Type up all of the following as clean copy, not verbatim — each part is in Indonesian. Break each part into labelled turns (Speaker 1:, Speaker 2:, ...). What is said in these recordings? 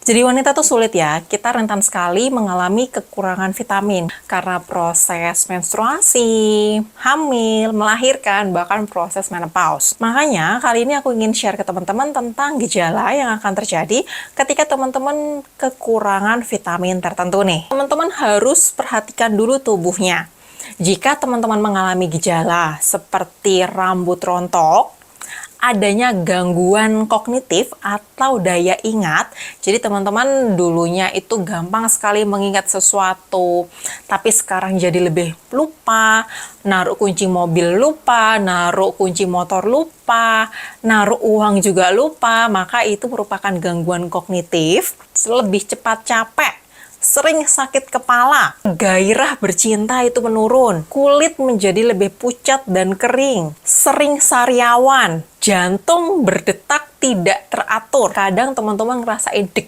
Speaker 1: Jadi wanita tuh sulit ya, kita rentan sekali mengalami kekurangan vitamin karena proses menstruasi, hamil, melahirkan, bahkan proses menopause. Makanya kali ini aku ingin share ke teman-teman tentang gejala yang akan terjadi ketika teman-teman kekurangan vitamin tertentu nih. Teman-teman harus perhatikan dulu tubuhnya. Jika teman-teman mengalami gejala seperti rambut rontok, adanya gangguan kognitif atau daya ingat. Jadi teman-teman dulunya itu gampang sekali mengingat sesuatu, tapi sekarang jadi lebih lupa, naruh kunci mobil lupa, naruh kunci motor lupa, naruh uang juga lupa, maka itu merupakan gangguan kognitif, lebih cepat capek, sering sakit kepala, gairah bercinta itu menurun, kulit menjadi lebih pucat dan kering, sering sariawan, jantung berdetak tidak teratur. Kadang teman-teman ngerasain deg.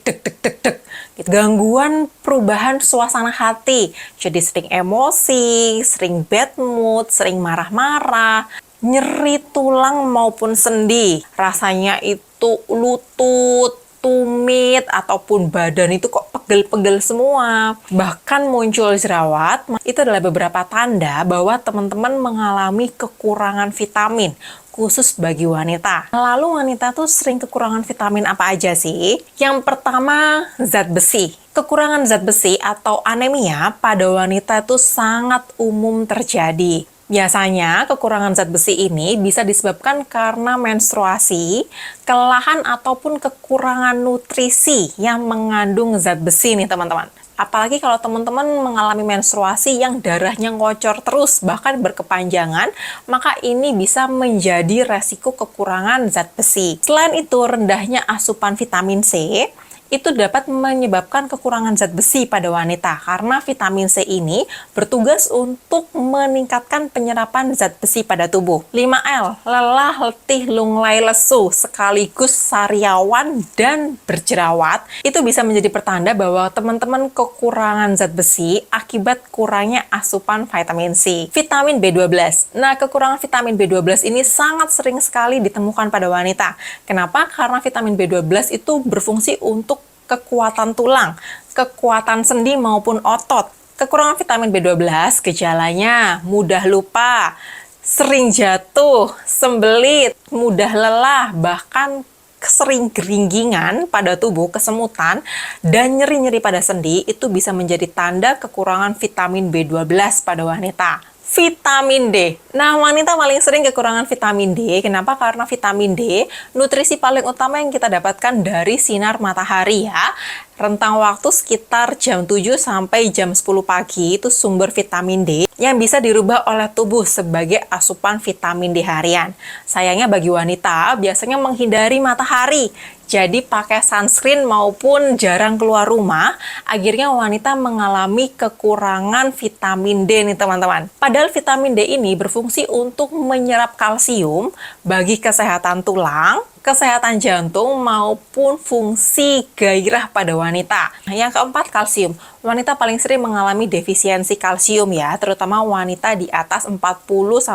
Speaker 1: Gangguan perubahan suasana hati, jadi sering emosi, sering bad mood, sering marah-marah, nyeri tulang maupun sendi, rasanya itu lutut, tumit, ataupun badan itu kok pegel-pegel semua. Bahkan muncul jerawat. Itu adalah beberapa tanda bahwa teman-teman mengalami kekurangan vitamin, khusus bagi wanita. Lalu wanita tuh sering kekurangan vitamin apa aja sih? Yang pertama, zat besi. Kekurangan zat besi atau anemia pada wanita itu sangat umum terjadi. Biasanya, kekurangan zat besi ini bisa disebabkan karena menstruasi, kelelahan, ataupun kekurangan nutrisi yang mengandung zat besi nih teman-teman. Apalagi kalau teman-teman mengalami menstruasi yang darahnya ngocor terus, bahkan berkepanjangan, maka ini bisa menjadi resiko kekurangan zat besi. Selain itu, rendahnya asupan vitamin C itu dapat menyebabkan kekurangan zat besi pada wanita karena vitamin C ini bertugas untuk meningkatkan penyerapan zat besi pada tubuh. 5L, lelah, letih, lunglai, lesu, sekaligus sariawan dan berjerawat, itu bisa menjadi pertanda bahwa teman-teman kekurangan zat besi akibat kurangnya asupan vitamin C. Vitamin B12. Nah, kekurangan vitamin B12 ini sangat sering sekali ditemukan pada wanita. Kenapa? Karena vitamin B12 itu berfungsi untuk kekuatan tulang, kekuatan sendi maupun otot. Kekurangan vitamin B12 gejalanya mudah lupa, sering jatuh, sembelit, mudah lelah, bahkan sering geringgingan pada tubuh, kesemutan, dan nyeri-nyeri pada sendi itu bisa menjadi tanda kekurangan vitamin B12 pada wanita. Vitamin D. Nah, wanita paling sering kekurangan vitamin D. Kenapa? Karena vitamin D, nutrisi paling utama yang kita dapatkan dari sinar matahari ya. Rentang waktu sekitar jam 7 sampai jam 10 pagi itu sumber vitamin D yang bisa dirubah oleh tubuh sebagai asupan vitamin D harian. Sayangnya bagi wanita biasanya menghindari matahari. Jadi pakai sunscreen maupun jarang keluar rumah, akhirnya wanita mengalami kekurangan vitamin D nih teman-teman. Padahal vitamin D ini berfungsi untuk menyerap kalsium bagi kesehatan tulang, kesehatan jantung, maupun fungsi gairah pada wanita. Yang keempat, kalsium. Wanita paling sering mengalami defisiensi kalsium ya, terutama wanita di atas 40-50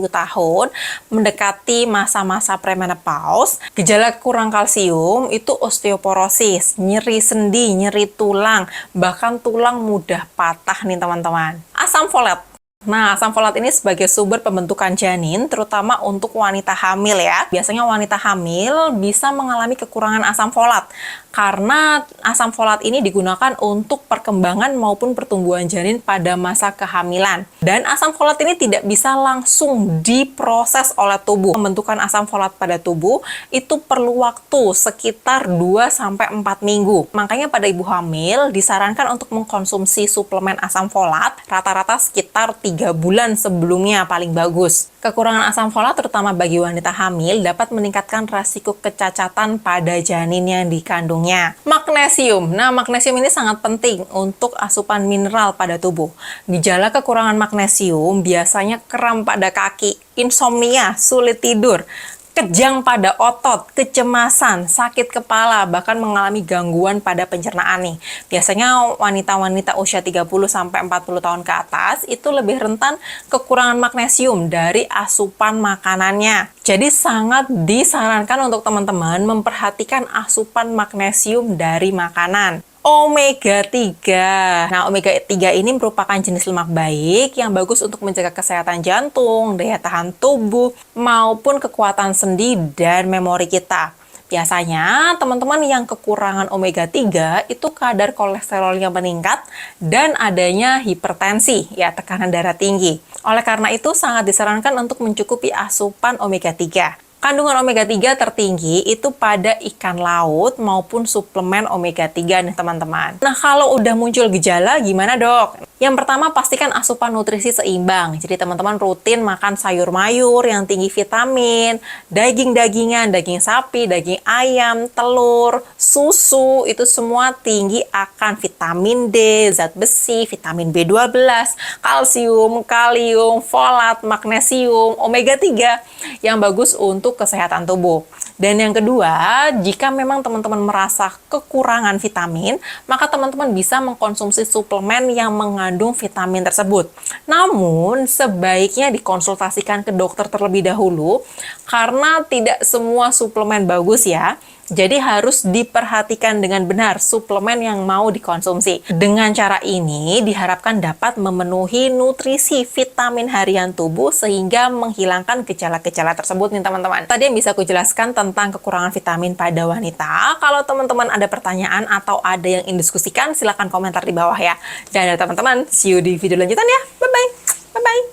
Speaker 1: tahun, mendekati masa-masa premenopause. Gejala kurang kalsium itu osteoporosis, nyeri sendi, nyeri tulang, bahkan tulang mudah patah nih teman-teman. Asam folat. Nah, asam folat ini sebagai sumber pembentukan janin, terutama untuk wanita hamil ya. Biasanya wanita hamil bisa mengalami kekurangan asam folat, karena asam folat ini digunakan untuk perkembangan maupun pertumbuhan janin pada masa kehamilan. Dan asam folat ini tidak bisa langsung diproses oleh tubuh. Pembentukan asam folat pada tubuh itu perlu waktu sekitar 2-4 minggu. Makanya pada ibu hamil disarankan untuk mengkonsumsi suplemen asam folat rata-rata sekitar 3 bulan sebelumnya paling bagus. Kekurangan asam folat terutama bagi wanita hamil dapat meningkatkan resiko kecacatan pada janin yang dikandungnya. Magnesium. Nah, magnesium ini sangat penting untuk asupan mineral pada tubuh. Gejala kekurangan magnesium biasanya kram pada kaki, insomnia, sulit tidur, kejang pada otot, kecemasan, sakit kepala, bahkan mengalami gangguan pada pencernaan nih. Biasanya wanita-wanita usia 30-40 tahun ke atas itu lebih rentan kekurangan magnesium dari asupan makanannya. Jadi sangat disarankan untuk teman-teman memperhatikan asupan magnesium dari makanan. Omega 3. Nah, omega 3 ini merupakan jenis lemak baik yang bagus untuk menjaga kesehatan jantung, daya tahan tubuh, maupun kekuatan sendi dan memori kita. Biasanya, teman-teman yang kekurangan omega 3 itu kadar kolesterolnya meningkat dan adanya hipertensi, ya tekanan darah tinggi. Oleh karena itu, sangat disarankan untuk mencukupi asupan omega 3. Kandungan omega 3 tertinggi itu pada ikan laut maupun suplemen omega 3 nih teman-teman. Nah, kalau udah muncul gejala gimana dok? Yang pertama, pastikan asupan nutrisi seimbang. Jadi teman-teman rutin makan sayur mayur yang tinggi vitamin, daging-dagingan, daging sapi, daging ayam, telur, susu, itu semua tinggi akan vitamin D, zat besi, vitamin B12, kalsium, kalium, folat, magnesium, omega 3 yang bagus untuk kesehatan tubuh. Dan yang kedua, jika memang teman-teman merasa kekurangan vitamin, maka teman-teman bisa mengkonsumsi suplemen yang mengandung vitamin tersebut. Namun, sebaiknya dikonsultasikan ke dokter terlebih dahulu, karena tidak semua suplemen bagus ya. Jadi harus diperhatikan dengan benar suplemen yang mau dikonsumsi. Dengan cara ini diharapkan dapat memenuhi nutrisi vitamin harian tubuh sehingga menghilangkan gejala-gejala tersebut nih teman-teman. Tadi yang bisa aku jelaskan tentang kekurangan vitamin pada wanita. Kalau teman-teman ada pertanyaan atau ada yang ingin diskusikan, silahkan komentar di bawah ya. Dan teman-teman, see you di video lanjutan ya. Bye-bye. Bye-bye.